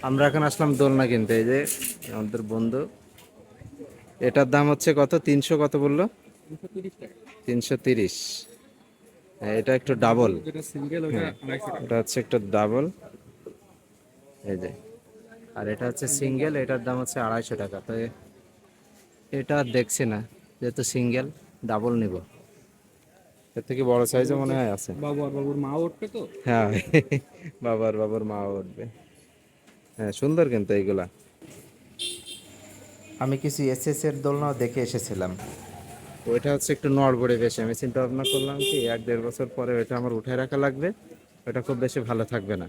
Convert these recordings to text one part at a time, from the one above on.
আমরা এখন আসলাম দোলনা কিনতে। এই যে আমাদের বন্ধু, এটার দাম হচ্ছে কত, 300 কত বললো? 330। হ্যাঁ, এটা একটু ডাবল। হ্যাঁ, এটা হচ্ছে একটু ডাবল। এই যে, আর এটা হচ্ছে সিঙ্গেল, এটার দাম হচ্ছে 250 টাকা। তো এটা আর দেখছি না, যেহেতু সিঙ্গেল, ডাবল নিব। এর থেকে বড় সাইজও মনে হয় আছে। বাবুর মা উঠবে তো। হ্যাঁ বাবার মা উঠবে। হ্যাঁ, সুন্দর কিন্তু এইগুলা। আমি কিছু এসএস এর দোলনাও দেখে এসেছিলাম। ওইটা হচ্ছে একটু নড়বড়ে বেশি। আমি চিন্তা ভাবনা করলাম কি, 1-1.5 বছর পরে ওইটা আমার উঠায় রাখা লাগবে, ওটা খুব বেশি ভালো থাকবে না।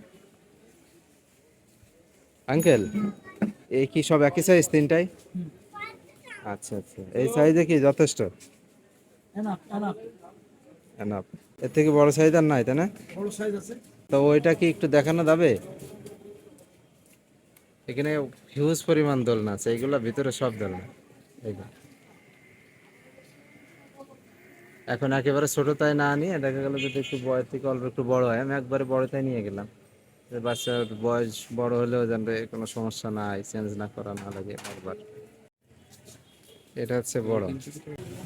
আঙ্কেল, এই কি সব একই সাইজ তিনটাই? আচ্ছা আচ্ছা, এই সাইজে কি যথেষ্ট? এনাফ। এর থেকে বড় সাইজ আর নাই, তাই না? বড় সাইজ আছে। তো ওইটা কি একটু দেখানো যাবে? এখানে হিউজ পরিমাণ দোলনা আছে, এইগুলা ভিতরে সব দোলনা। এইগুলো এখন একেবারে ছোট তাই না নিয়ে দেখা গেল যদি একটু বয়স থেকে অল্প একটু বড় হয়, আমি একবারে বড় তাই নিয়ে গেলাম। যে বাচ্চার বয়স বড় হলেও যেন কোনো সমস্যা নাই, চেঞ্জ না করা না লাগে বারবার। এটা হচ্ছে বড়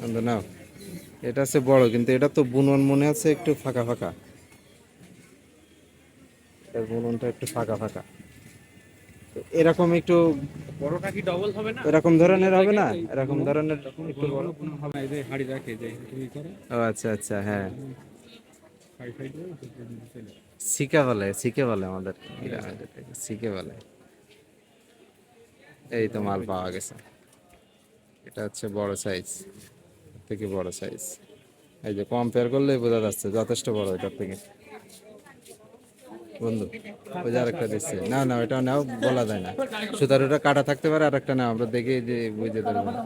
কিন্তু নাও, এটা হচ্ছে বড় কিন্তু এটা তো বুনন মনে হচ্ছে একটু ফাঁকা ফাঁকা। এটার বুননটা একটু ফাঁকা ফাঁকা। তো এরকম একটু বড়টা কি ডবল হবে না? এরকম ধরনের হবে না, এরকম ধরনের একটু বড়। কোনো হবে এই যে হাড়ি রাখে যে তুমি করে ও আচ্ছা আচ্ছা, হ্যাঁ। হাড়ি ফাইড না। শিখে বলে আমাদের গ্রামে যেটাকে শিখে বলে। এই তো মাল পাওয়া গেছে। এটা হচ্ছে বড় সাইজ, থেকে বড় সাইজ। এই যে কম্পেয়ার করলেই বোঝা যাচ্ছে যথেষ্ট বড় এটার থেকে। বন্ধু, ওই যে আরেকটা দিচ্ছে, না না ওটা নাও, বলা যায় না। সুতার ওটা কাটা থাকতে পারে, আরেকটা নাও, আমরা দেখে যে বুঝতে পারবো না।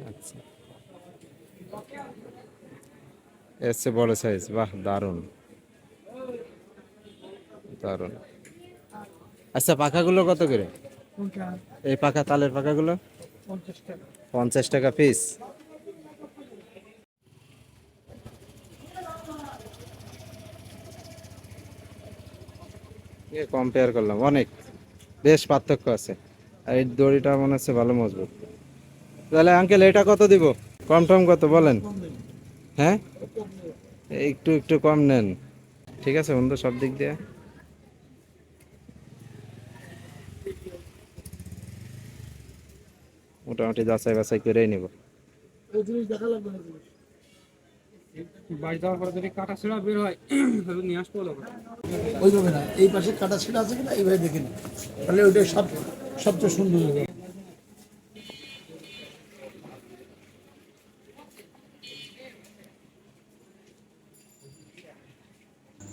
আচ্ছা, এর হচ্ছে বড় সাইজ। বাহ, দারুণ দারুণ। আচ্ছা, পাখাগুলো কত করে? এই পাখা, তালের পাখাগুলো 50 টাকা পিস। কম্পেয়ার করলাম, অনেক বেশ পার্থক্য আছে। আর এই দড়িটা মনে হচ্ছে ভালো মজবুত। তাহলে আঙ্কেল এটা কত দিব? কম টম কত বলেন? হ্যাঁ, একটু একটু কম নেন। ঠিক আছে বন্ধু, সব দিক দিয়ে মোটামুটি যাচাই বাছাই করেই নিব। বাড়ি যাওয়ার পরে যদি কাটা ছেঁড়া বের হয় তাহলে নিয়ে আসবো লোক। ওইভাবে না, এই পাশে কাটা ছেঁড়া আছে কিনা এইভাবে দেখে নিন, তাহলে ওইটাই সবচেয়ে সুন্দর হবে।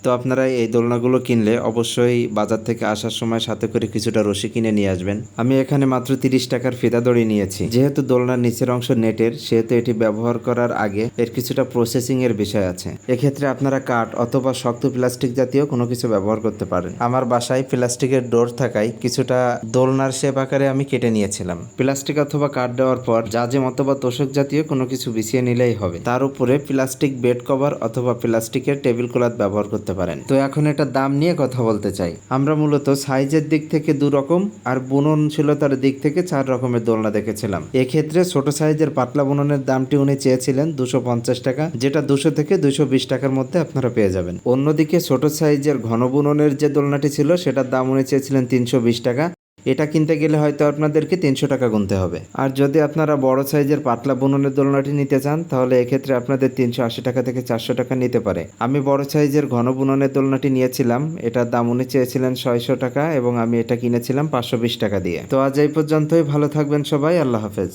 তো আপনারা এই দোলনাগুলো কিনলে অবশ্যই বাজার থেকে আসার সময় সাথে করে কিছুটা রশি কিনে নিয়ে আসবেন। আমি এখানে মাত্র 30 টাকার ফিতা দড়ি নিয়েছি। যেহেতু দোলনার নিচের অংশ নেটের, সেহেতু এটি ব্যবহার করার আগে এর কিছুটা প্রসেসিং এর বিষয় আছে। এক্ষেত্রে আপনারা কাঠ অথবা শক্ত প্লাস্টিক জাতীয় কোনো কিছু ব্যবহার করতে পারেন। আমার বাসায় প্লাস্টিকের ডোর থাকায় কিছুটা দোলনার শেপ আকারে আমি কেটে নিয়েছিলাম। প্লাস্টিক অথবা কাঠ দেওয়ার পর জাজিম অথবা তোষক জাতীয় কোনো কিছু বিছিয়ে নিলেই হবে। তার উপরে প্লাস্টিক বেড কভার অথবা প্লাস্টিকের টেবিল ক্লথ ব্যবহার করতে পারেন। তো এখন এটার দাম নিয়ে কথা বলতে চাই। আমরা মূলত সাইজের দিক থেকে 2 রকম আর বুননশীলতার দিক থেকে 4 রকমের দোলনা দেখেছিলাম। এক্ষেত্রে ছোট সাইজের পাতলা বুননের দামটি উনি চেয়েছিলেন 250 টাকা, যেটা 200 থেকে 220 টাকার মধ্যে আপনারা পেয়ে যাবেন। অন্যদিকে ছোট সাইজের ঘন বুননের যে দোলনাটি ছিল সেটার দাম উনি চেয়েছিলেন 320 টাকা। এটা কিনতে গেলে হয়তো আপনাদেরকে 300 টাকা গুনতে হবে। আর যদি আপনারা বড় সাইজের পাতলা বুননের দোলনাটি নিতে চান, তাহলে এক্ষেত্রে আপনাদের 380 টাকা থেকে 400 টাকা নিতে পারে। আমি বড় সাইজের ঘন বুননের দোলনাটি নিয়েছিলাম, এটার দাম উনি চেয়েছিলেন 600 টাকা এবং আমি এটা কিনেছিলাম 520 টাকা দিয়ে। তো আজ এই পর্যন্তই, ভালো থাকবেন সবাই, আল্লাহ হাফেজ।